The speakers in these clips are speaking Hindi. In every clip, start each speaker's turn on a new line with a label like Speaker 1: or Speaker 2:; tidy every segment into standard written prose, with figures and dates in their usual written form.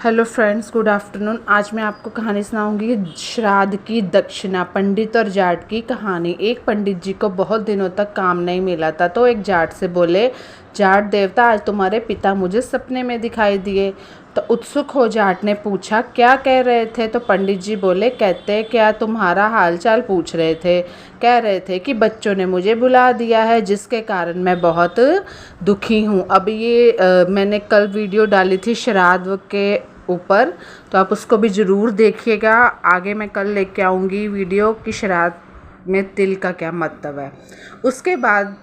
Speaker 1: Hello friends, good afternoon. आज मैं आपको कहानी सुनाऊंगी श्राद्ध की दक्षिणा। पंडित और जाट की कहानी। एक पंडित जी को बहुत दिनों तक काम नहीं मिला था, तो एक जाट से बोले, जाट देवता, आज तुम्हारे पिता मुझे सपने में दिखाई दिए। तो उत्सुक हो जाट ने पूछा, क्या कह रहे थे? तो पंडित जी बोले, कहते क्या तुम्हारा हालचाल पूछ रहे थे। कह रहे थे कि बच्चों ने मुझे बुला दिया है, जिसके कारण मैं बहुत दुखी हूँ। अब ये मैंने कल वीडियो डाली थी श्राद्ध के ऊपर, तो आप उसको भी ज़रूर देखिएगा। आगे मैं कल लेके आऊँगी वीडियो कि श्राद्ध में तिल का क्या मतलब है। उसके बाद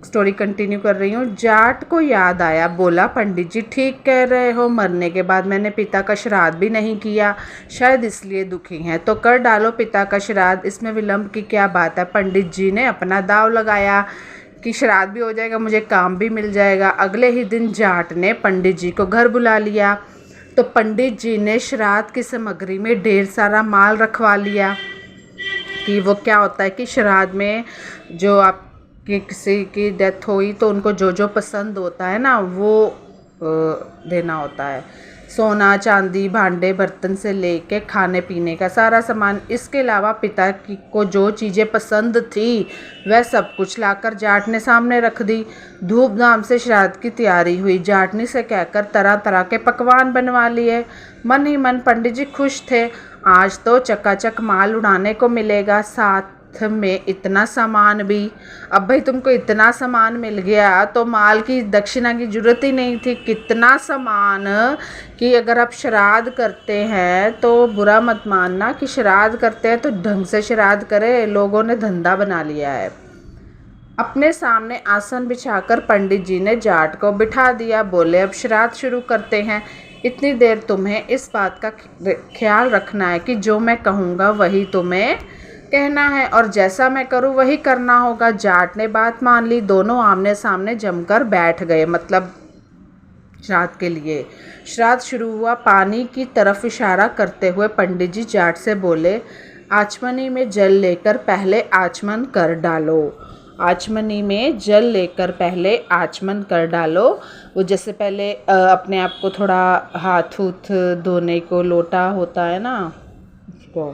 Speaker 1: स्टोरी कंटिन्यू कर रही हूँ। जाट को याद आया, बोला, पंडित जी ठीक कह रहे हो, मरने के बाद मैंने पिता का श्राद्ध भी नहीं किया, शायद इसलिए दुखी हैं। तो कर डालो पिता का श्राद्ध, इसमें विलंब की क्या बात है। पंडित जी ने अपना दाव लगाया कि श्राद्ध भी हो जाएगा, मुझे काम भी मिल जाएगा। अगले ही दिन जाट ने पंडित जी को घर बुला लिया। तो पंडित जी ने श्राद्ध की सामग्री में ढेर सारा माल रखवा लिया। कि वो क्या होता है कि श्राद्ध में जो आपकी किसी की डेथ हुई तो उनको जो जो पसंद होता है ना, वो देना होता है। सोना चांदी, भांडे बर्तन से लेके खाने पीने का सारा सामान। इसके अलावा पिता को जो चीज़ें पसंद थी वह सब कुछ लाकर जाट ने सामने रख दी। धूमधाम से श्राद्ध की तैयारी हुई। जाटनी से कहकर तरह तरह के पकवान बनवा लिए। मन ही मन पंडित जी खुश थे। आज तो चकाचक माल उड़ाने को मिलेगा, साथ में इतना सामान भी। अब भाई तुमको इतना सामान मिल गया तो माल की दक्षिणा की जरूरत ही नहीं थी। कितना सामान कि अगर आप श्राद्ध करते हैं तो बुरा मत मानना कि श्राद्ध करते हैं तो ढंग से श्राद्ध करे। लोगों ने धंधा बना लिया है। अपने सामने आसन बिछाकर पंडित जी ने जाट को बिठा दिया। बोले, अब श्राद्ध शुरू करते हैं। इतनी देर तुम्हें इस बात का ख्याल रखना है कि जो मैं कहूँगा वही तुम्हें कहना है, और जैसा मैं करूँ वही करना होगा। जाट ने बात मान ली। दोनों आमने सामने जमकर बैठ गए, मतलब श्राद्ध के लिए। श्राद्ध शुरू हुआ। पानी की तरफ इशारा करते हुए पंडित जी जाट से बोले, आचमनी में जल लेकर पहले आचमन कर डालो। आचमनी में जल लेकर पहले आचमन कर डालो। वो जैसे पहले अपने आप को थोड़ा हाथ धोने को लोटा होता है ना, उसको,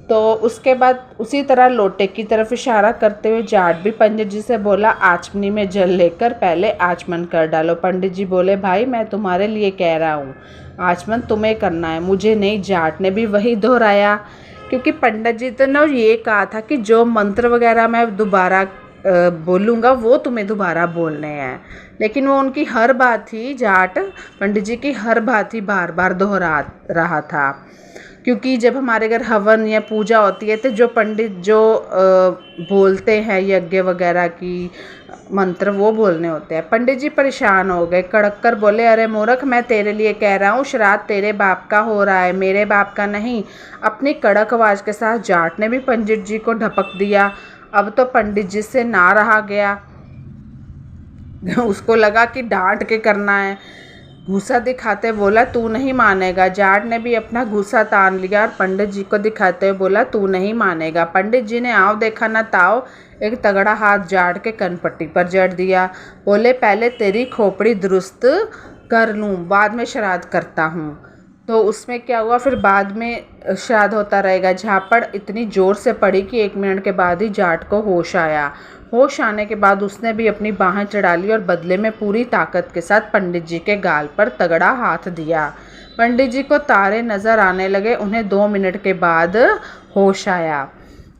Speaker 1: तो उसके बाद उसी तरह लोटे की तरफ इशारा करते हुए जाट भी पंडित जी से बोला, आचमनी में जल लेकर पहले आचमन कर डालो। पंडित जी बोले, भाई मैं तुम्हारे लिए कह रहा हूँ, आचमन तुम्हें करना है, मुझे नहीं। जाट ने भी वही दोहराया, क्योंकि पंडित जी तो ने ये कहा था कि जो मंत्र वगैरह मैं दोबारा बोलूँगा वो तुम्हें दोबारा बोलने हैं। लेकिन वो उनकी हर बात ही, जाट पंडित जी की हर बात ही बार बार दोहरा रहा था। क्योंकि जब हमारे घर हवन या पूजा होती है तो जो पंडित जो बोलते हैं यज्ञ वगैरह की मंत्र वो बोलने होते हैं। पंडित जी परेशान हो गए, कड़क कर बोले, अरे मूर्ख, मैं तेरे लिए कह रहा हूँ, श्राद्ध तेरे बाप का हो रहा है, मेरे बाप का नहीं। अपनी कड़क आवाज़ के साथ जाट ने भी पंडित जी को ढपक दिया। अब तो पंडित जी से ना रहा गया। उसको लगा कि डांट के करना है। गुस्सा दिखाते बोला, तू नहीं मानेगा। जाट ने भी अपना गुस्सा तान लिया और पंडित जी को दिखाते हुए बोला, तू नहीं मानेगा। पंडित जी ने आओ देखा ना ताओ एक तगड़ा हाथ जाट के कनपट्टी पर जड़ दिया। बोले, पहले तेरी खोपड़ी दुरुस्त कर लूँ, बाद में श्राद्ध करता हूँ। तो उसमें क्या हुआ, फिर बाद में श्राद्ध होता रहेगा। झापड़ इतनी ज़ोर से पड़ी कि 1 मिनट के बाद ही जाट को होश आया। होश आने के बाद उसने भी अपनी बाहें चढ़ा ली और बदले में पूरी ताकत के साथ पंडित जी के गाल पर तगड़ा हाथ दिया। पंडित जी को तारे नज़र आने लगे। उन्हें 2 मिनट के बाद होश आया।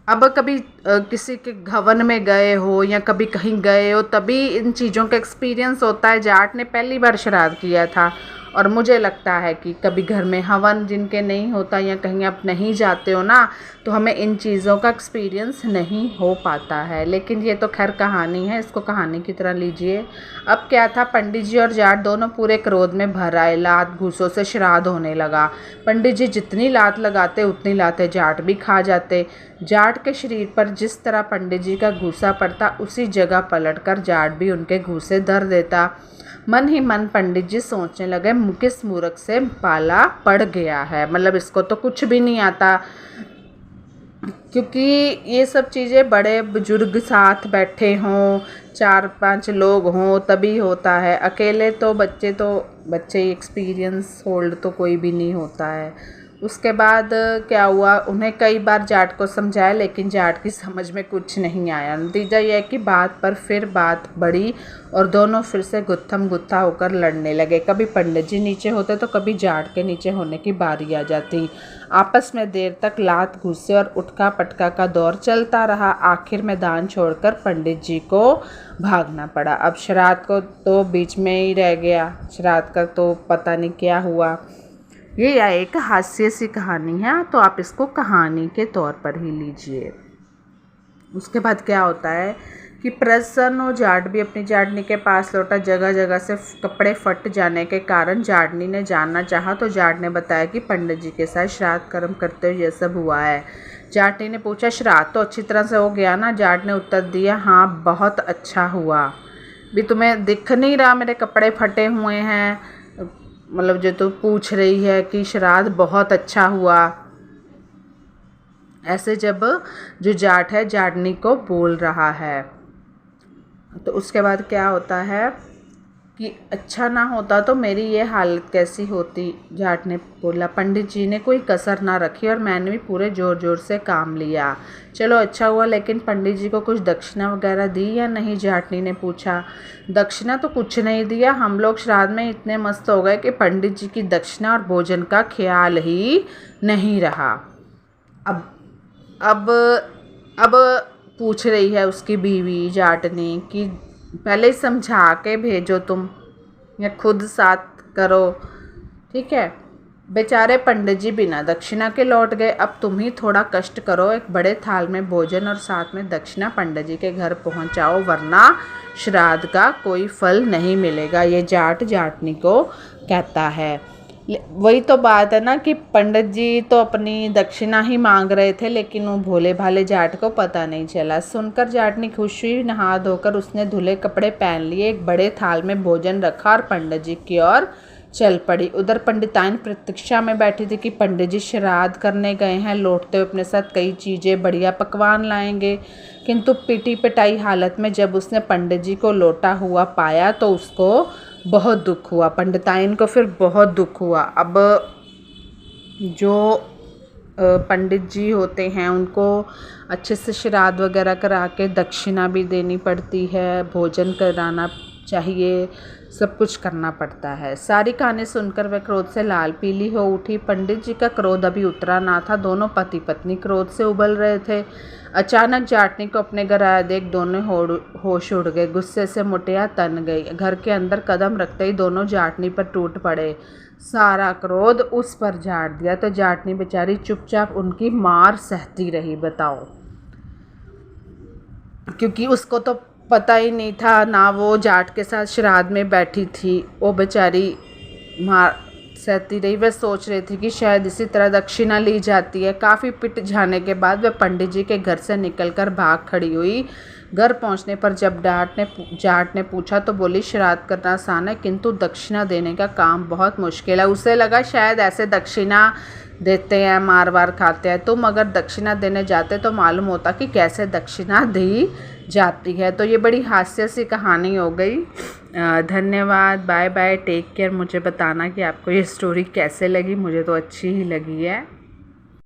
Speaker 1: अब कभी किसी के हवन में गए हो या कभी कहीं गए हो तभी इन चीज़ों का एक्सपीरियंस होता है। जाट ने पहली बार श्राद्ध किया था, और मुझे लगता है कि कभी घर में हवन जिनके नहीं होता या कहीं आप नहीं जाते हो ना, तो हमें इन चीज़ों का एक्सपीरियंस नहीं हो पाता है। लेकिन ये तो खैर कहानी है, इसको कहानी की तरह लीजिए। अब क्या था, पंडित जी और जाट दोनों पूरे क्रोध में भर आए। लात घूसों से श्राद्ध होने लगा। पंडित जी जितनी लात लगाते उतनी लातें जाट भी खा जाते। जाट के शरीर पर जिस तरह पंडित जी का घूसा पड़ता, उसी जगह पलटकर जाट भी उनके घूसे धर देता। मन ही मन पंडित जी सोचने लगे, किस मूर्ख से पाला पड़ गया है, मतलब इसको तो कुछ भी नहीं आता। क्योंकि ये सब चीज़ें बड़े बुजुर्ग साथ बैठे हों, 4-5 लोग हों तभी होता है। अकेले तो बच्चे एक्सपीरियंस होल्ड तो कोई भी नहीं होता है। उसके बाद क्या हुआ, उन्हें कई बार जाट को समझाया लेकिन जाट की समझ में कुछ नहीं आया। नतीजा यह है कि बात पर फिर बात बढ़ी और दोनों फिर से गुत्थम गुत्था होकर लड़ने लगे। कभी पंडित जी नीचे होते तो कभी जाट के नीचे होने की बारी आ जाती। आपस में देर तक लात घुसे और उठका पटका का दौर चलता रहा। आखिर मैदान छोड़कर पंडित जी को भागना पड़ा। अब श्राद्ध को तो बीच में ही रह गया, श्राद्ध का तो पता नहीं क्या हुआ। ये एक हास्य सी कहानी है, तो आप इसको कहानी के तौर पर ही लीजिए। उसके बाद क्या होता है कि प्रसन्न और जाट भी अपनी जाटनी के पास लौटा। जगह जगह से कपड़े फट जाने के कारण जाटनी ने जानना चाहा तो जाट ने बताया कि पंडित जी के साथ श्राद्ध कर्म करते हुए यह सब हुआ है। जाटनी ने पूछा, श्राद्ध तो अच्छी तरह से हो गया ना? जाट ने उत्तर दिया, हाँ बहुत अच्छा हुआ। भी तुम्हें दिख नहीं रहा मेरे कपड़े फटे हुए हैं? मतलब जो तू पूछ रही है कि श्राद्ध बहुत अच्छा हुआ। ऐसे जब जो जाट है जाटनी को बोल रहा है, तो उसके बाद क्या होता है कि अच्छा ना होता तो मेरी ये हालत कैसी होती। जाट ने बोला, पंडित जी ने कोई कसर ना रखी और मैंने भी पूरे ज़ोर ज़ोर से काम लिया। चलो अच्छा हुआ, लेकिन पंडित जी को कुछ दक्षिणा वगैरह दी या नहीं? जाटनी ने पूछा। दक्षिणा तो कुछ नहीं दिया, हम लोग श्राद्ध में इतने मस्त हो गए कि पंडित जी की दक्षिणा और भोजन का ख्याल ही नहीं रहा। अब अब पूछ रही है उसकी बीवी जाटनी कि पहले समझा के भेजो तुम, या खुद साथ करो, ठीक है। बेचारे पंडित जी बिना दक्षिणा के लौट गए। अब तुम ही थोड़ा कष्ट करो, एक बड़े थाल में भोजन और साथ में दक्षिणा पंडित जी के घर पहुंचाओ, वरना श्राद्ध का कोई फल नहीं मिलेगा। ये जाट जाटनी को कहता है। वही तो बात है ना कि पंडित जी तो अपनी दक्षिणा ही मांग रहे थे, लेकिन वो भोले भाले जाट को पता नहीं चला। सुनकर जाटनी खुश हुई। नहा धोकर उसने धुले कपड़े पहन लिए, एक बड़े थाल में भोजन रखा और पंडित जी की ओर चल पड़ी। उधर पंडिताइन प्रतीक्षा में बैठी थी कि पंडित जी श्राद्ध करने गए हैं, लौटते हुए अपने साथ कई चीज़ें बढ़िया पकवान लाएंगे। किंतु पिटी पिटाई हालत में जब उसने पंडित जी को लौटा हुआ पाया तो उसको बहुत दुख हुआ। पंडिताइन को फिर बहुत दुख हुआ। अब जो पंडित जी होते हैं उनको अच्छे से श्राद्ध वगैरह करा के दक्षिणा भी देनी पड़ती है, भोजन कराना चाहिए, सब कुछ करना पड़ता है। सारी कहानी सुनकर वह क्रोध से लाल पीली हो उठी। पंडित जी का क्रोध अभी उतरा ना था, दोनों पति पत्नी क्रोध से उबल रहे थे। अचानक जाटनी को अपने घर आया देख दोनों होश उड़ गए, गुस्से से मुठियां तन गई। घर के अंदर कदम रखते ही दोनों जाटनी पर टूट पड़े, सारा क्रोध उस पर झाड़ दिया। तो जाटनी बेचारी चुपचाप उनकी मार सहती रही। बताओ, क्योंकि उसको तो पता ही नहीं था ना, वो जाट के साथ श्राद्ध में बैठी थी। वो बेचारी मार सहती रही। वह सोच रही थी कि शायद इसी तरह दक्षिणा ली जाती है। काफ़ी पिट जाने के बाद वह पंडित जी के घर से निकलकर भाग खड़ी हुई। घर पहुंचने पर जब जाट ने पूछा तो बोली, श्राद्ध करना आसान है किंतु दक्षिणा देने का काम बहुत मुश्किल है। उसे लगा शायद ऐसे दक्षिणा देते हैं, मार वार खाते हैं। तुम अगर दक्षिणा देने जाते तो मालूम होता कि कैसे दक्षिणा दी जाती है। तो ये बड़ी हास्य सी कहानी हो गई। धन्यवाद, बाय बाय, टेक केयर। मुझे बताना कि आपको ये स्टोरी कैसे लगी। मुझे तो अच्छी ही लगी है।